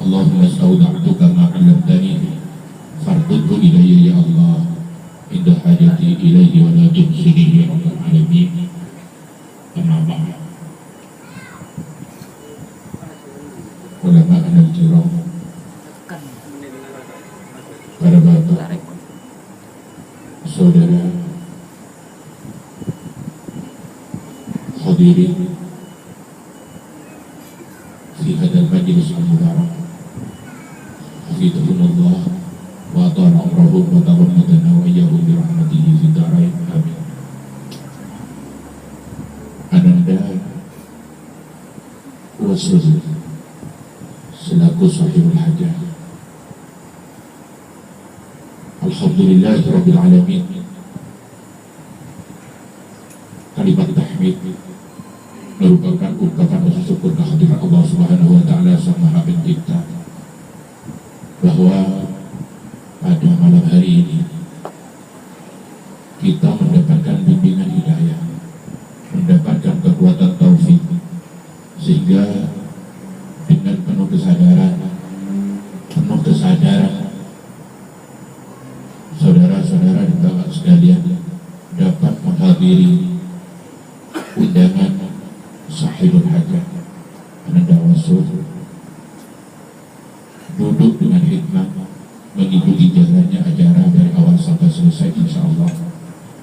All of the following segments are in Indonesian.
Allahumma astaudi'tuka ma 'allamtani fardudhu ilayya ya Allah inda hajati ilayhi wa la tuhsinihi ya rabbal alamin. Amma ba'd. Ulama al-kiram, para bapak, saudara, hadirin fi hadal majlis al-mubarak, hafidhahumullah wa atala umrahum wa taghammadana wa iyyahum bi rahmatihi fi darain amin. Ananda Rasul selaku sahibul hajah, alhamdulillah rabbil alamin. Kalimat tahmid merupakan ungkapan rasa syukur kehadirat Allah Subhanahu wa taala Sang Maha Pencipta, bahwa pada malam hari ini kita mendapatkan bimbingan hidayah, mendapatkan kekuatan taufik, sehingga dengan penuh kesadaran saudara-saudara dan bapak sekalian dapat menghadiri undangan sahibul hajah Ananda Rasul, duduk dengan hikmah mengikuti jalannya acara dari awal sampai selesai insyaallah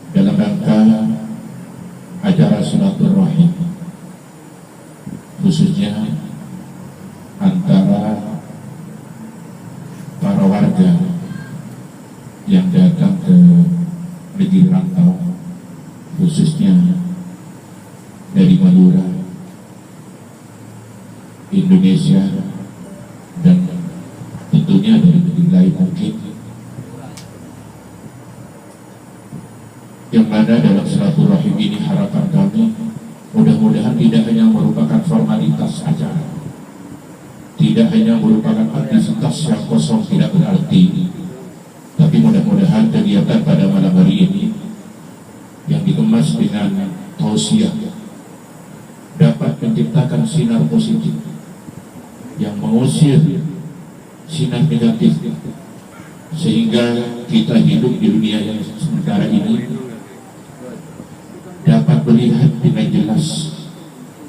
dalam rangka acara silaturahim, khususnya antara para warga yang datang ke negeri rantau, khususnya dari Madura, Indonesia, dan tentunya dari negeri lain mungkin, yang mana dalam silaturahim ini harapan kami mudah-mudahan tidak hanya merupakan formalitas acara, tidak hanya merupakan aktivitas yang kosong tidak berarti, tapi mudah-mudahan kegiatan pada malam hari ini yang dikemas dengan tausiah dapat menciptakan sinar positif yang mengusir sinar negatif, sehingga kita hidup di dunia yang sementara ini dapat melihat dengan jelas,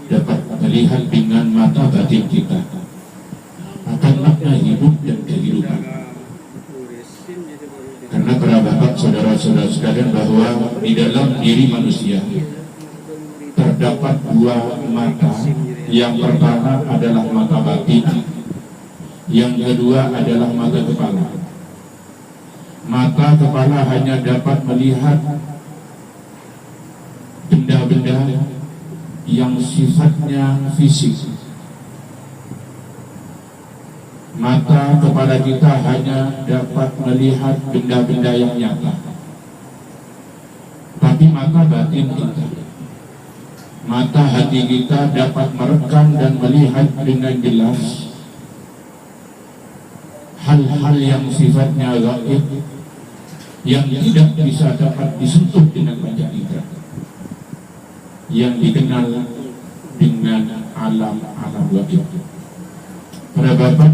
dapat melihat dengan mata batin kita akan makna hidup dan kehidupan. Karena para bapak, saudara-saudara sekalian, bahwa di dalam diri manusia terdapat dua mata. Yang pertama adalah mata batin, yang kedua adalah mata kepala. Mata kepala hanya dapat melihat benda-benda yang sifatnya fisik. Mata kepala kita hanya dapat melihat benda-benda yang nyata. Tapi mata batin kita, mata hati kita dapat merekam dan melihat dengan jelas hal-hal yang sifatnya gaib, yang tidak bisa dapat disentuh dengan mata kita, yang dikenal dengan alam gaib. Para bapak,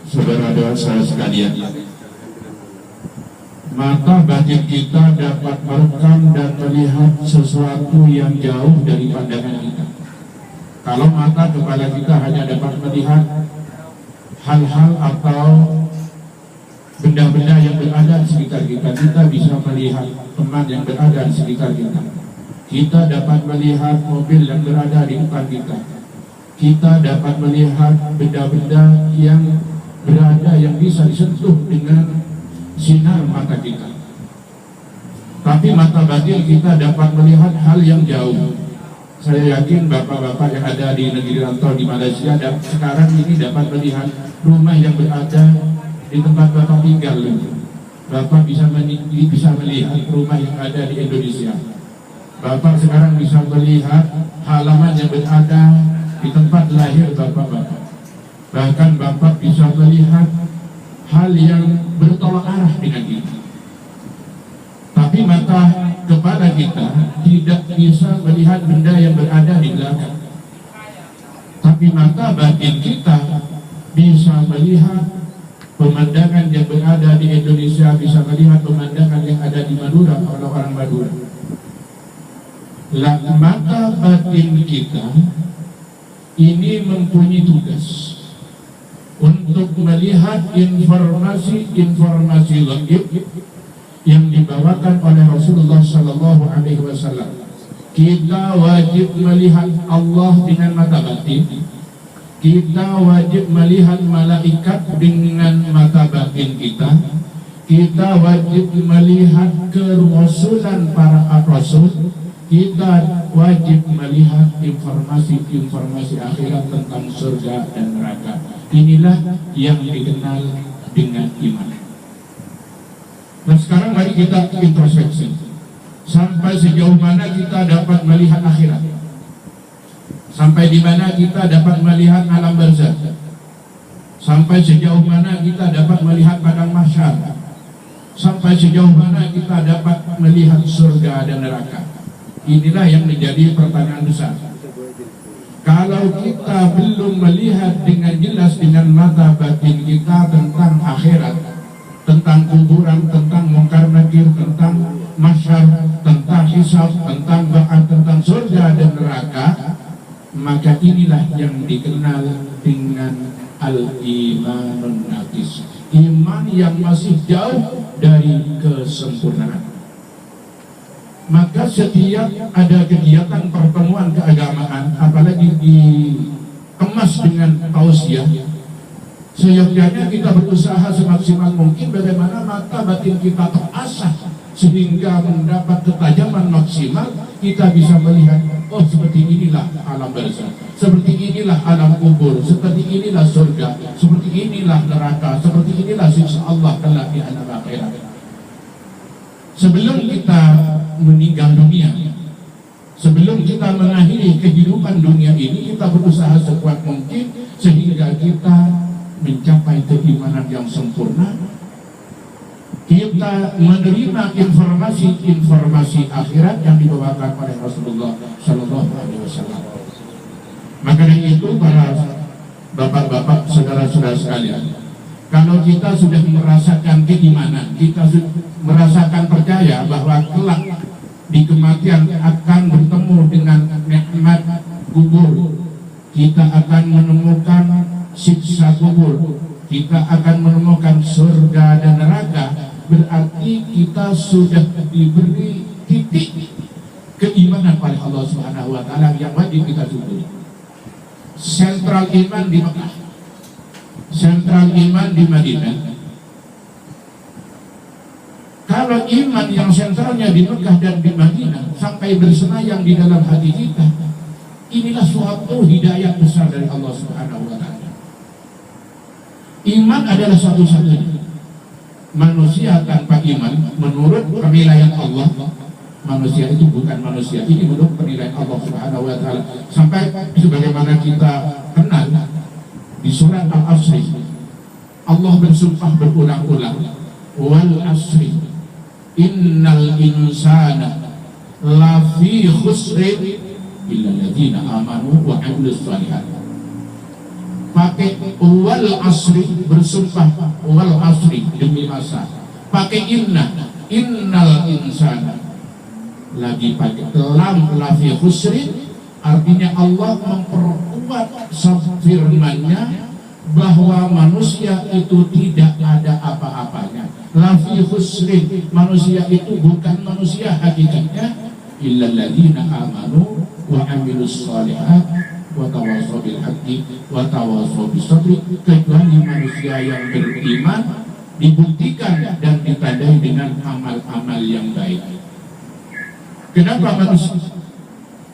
saudara-saudara sekalian, mata batin kita dapat merekam dan melihat sesuatu yang jauh dari pandangan kita. Kalau mata kepala kita hanya dapat melihat hal-hal atau benda-benda yang berada di sekitar kita, kita bisa melihat teman yang berada di sekitar kita. Kita dapat melihat mobil yang berada di depan kita. Kita dapat melihat benda-benda yang berada yang bisa disentuh dengan sinar mata kita. Tapi mata batin kita dapat melihat hal yang jauh. Saya yakin bapak-bapak yang ada di negeri rantau di Malaysia dan sekarang ini dapat melihat rumah yang berada di tempat bapak tinggal. Bapak bisa melihat rumah yang ada di Indonesia. Bapak sekarang bisa melihat halaman yang berada di tempat lahir bapak-bapak. Bahkan bapak bisa melihat hal yang bertolak arah dengan itu. Tapi mata kepala kita tidak bisa melihat benda yang berada di belakang. Tapi mata batin kita bisa melihat pemandangan yang berada di Indonesia, bisa melihat pemandangan yang ada di Madura oleh orang Madura. Mata batin kita ini mempunyai tugas untuk melihat informasi-informasi gaib yang dibawakan oleh Rasulullah Sallallahu Alaihi Wasallam. Kita wajib melihat Allah dengan mata batin. Kita wajib melihat malaikat dengan mata batin kita. Kita wajib melihat kerasulan para rasul. Kita wajib melihat informasi-informasi akhirat tentang surga dan neraka. Inilah yang dikenal dengan iman. Nah, sekarang mari kita introspeksi. Sampai sejauh mana kita dapat melihat akhirat? Sampai di mana kita dapat melihat alam barzakh? Sampai sejauh mana kita dapat melihat padang mahsyar? Sampai sejauh mana kita dapat melihat surga dan neraka? Inilah yang menjadi pertanyaan besar. Kalau kita belum melihat dengan jelas dengan mata batin kita tentang akhirat, tentang kuburan, tentang mungkar nakir, tentang mahsyar, tentang hisab, tentang ba'ats, tentang surga dan neraka, maka inilah yang dikenal dengan al-imanun naqis, iman yang masih jauh dari kesempurnaan. Maka setiap ada kegiatan pertemuan keagamaan, apalagi dikemas dengan tausiah, seyogyanya kita berusaha semaksimal mungkin bagaimana mata batin kita terasah sehingga mendapat ketajaman maksimal. Kita bisa melihat, oh seperti inilah alam barzakh, seperti inilah alam kubur, seperti inilah surga, seperti inilah neraka, seperti inilah siksa Allah kelak di alam akhirat. Sebelum kita meninggal dunia, sebelum kita mengakhiri kehidupan dunia ini, kita berusaha sekuat mungkin sehingga kita mencapai keimanan yang sempurna. Kita menerima informasi akhirat yang dibawakan oleh Rasulullah Sallallahu Alaihi Wasallam. Maka dari itu, para bapak-bapak, saudara-saudara sekalian, kalau kita sudah merasakan keimanan, kita sudah merasakan percaya bahwa kelak di kematian akan bertemu dengan nikmat kubur, kita akan menemukan siksa kubur, kita akan menemukan surga dan neraka, berarti kita sudah diberi titik keimanan oleh Allah Subhanahu wa Ta'ala yang wajib kita syukuri. Sentral iman di Mekah, sentral iman di Madinah. Kalau iman yang sentralnya di Mekah dan di Madinah sampai bersenayang di dalam hati kita, inilah suatu hidayah besar dari Allah Subhanahu wa Ta'ala. Iman adalah satu-satunya. Manusia tanpa iman, menurut penilaian Allah, manusia itu bukan manusia. Ini menurut penilaian Allah Subhanahu wa Ta'ala. Sampai sebagaimana kita kenal di surat Al-Asri, Allah bersumpah berulang-ulang, wal asri innal insana lafi khusrin illa alladziina amanu wa 'amilus shalihat. Pakai wal asri, bersumpah wal asri, demi masa. Pakai innal insana, lagi pakai lam lafi khusrin, artinya Allah memperkuat firman-Nya bahwa manusia itu tidak ada apa-apanya. Lafi khusrin, manusia itu bukan manusia hakikatnya, illa alladziina amanu wa 'amilus shalihat wa tawassaw bil haqqi wa tawassaw bis sabri, kecuali manusia yang beriman dibuktikan dan ditandai dengan amal-amal yang baik. Kenapa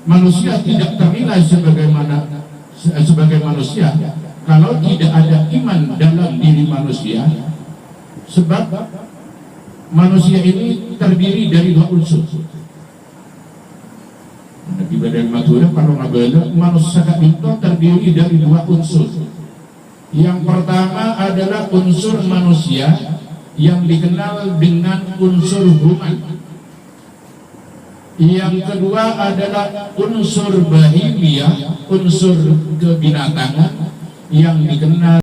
manusia tidak ternilai sebagai manusia kalau tidak ada iman dalam diri manusia? Sebab manusia ini terdiri dari dua unsur. Di badan Madura kalau ngabala, manusia itu terdiri dari dua unsur. Yang pertama adalah unsur manusia yang dikenal dengan unsur human. Yang kedua adalah unsur bahimiyah, unsur kebinatangan yang dikenal